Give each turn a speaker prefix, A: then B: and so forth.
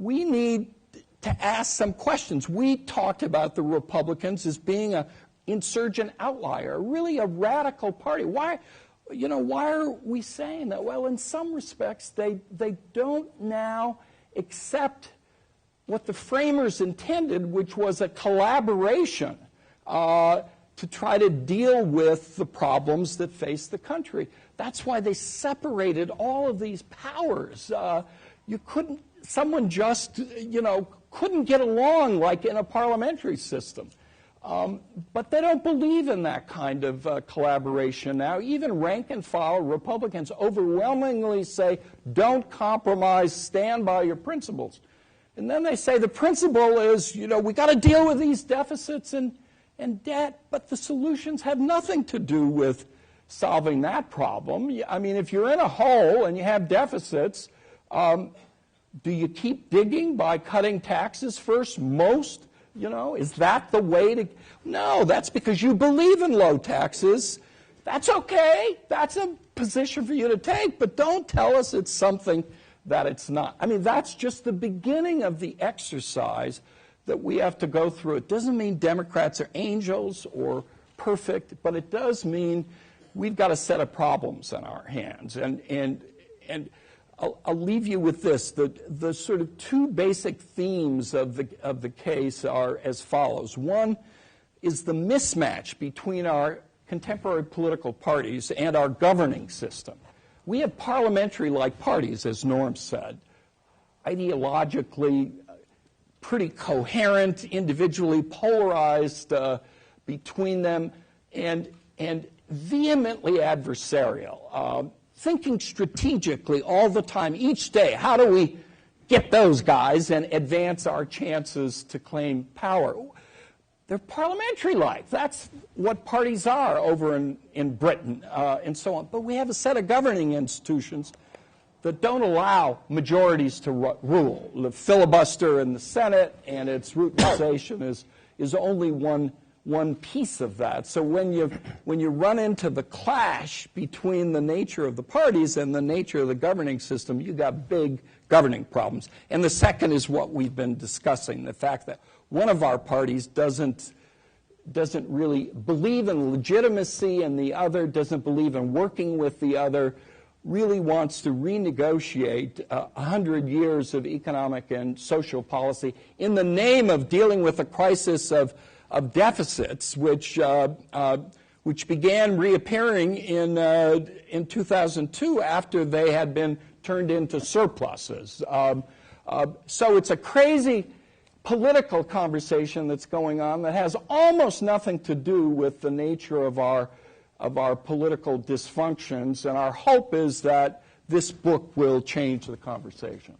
A: we need to ask some questions. We talked about the Republicans as being an insurgent outlier, really a radical party. Why are we saying that? Well, in some respects, they don't now accept what the framers intended, which was a collaboration to try to deal with the problems that face the country. That's why they separated all of these powers. Someone just, couldn't get along like in a parliamentary system. But they don't believe in that kind of collaboration now. Even rank and file Republicans overwhelmingly say, don't compromise, stand by your principles. And then they say the principle is, we got to deal with these deficits and debt, but the solutions have nothing to do with solving that problem. I mean, if you're in a hole and you have deficits, do you keep digging by cutting taxes first? Most, is that the way to? No, that's because you believe in low taxes. That's okay. That's a position for you to take, but don't tell us it's something that it's not. I mean, that's just the beginning of the exercise that we have to go through. It doesn't mean Democrats are angels or perfect, but it does mean we've got a set of problems in our hands. And I'll leave you with this. The sort of two basic themes of the case are as follows. One is the mismatch between our contemporary political parties and our governing system. We have parliamentary-like parties, as Norm said, ideologically pretty coherent, individually polarized between them, and vehemently adversarial, thinking strategically all the time, each day, how do we get those guys and advance our chances to claim power? They're parliamentary-like. That's what parties are over in Britain and so on. But we have a set of governing institutions that don't allow majorities to rule. The filibuster in the Senate and its routinization is only one piece of that. So when you run into the clash between the nature of the parties and the nature of the governing system, you got big governing problems. And the second is what we've been discussing, the fact that one of our parties doesn't really believe in legitimacy and the other doesn't believe in working with the other, really wants to renegotiate 100 years of economic and social policy in the name of dealing with a crisis of deficits, which began reappearing in 2002 after they had been turned into surpluses. So it's a crazy political conversation that's going on that has almost nothing to do with the nature of our political dysfunctions, and our hope is that this book will change the conversation.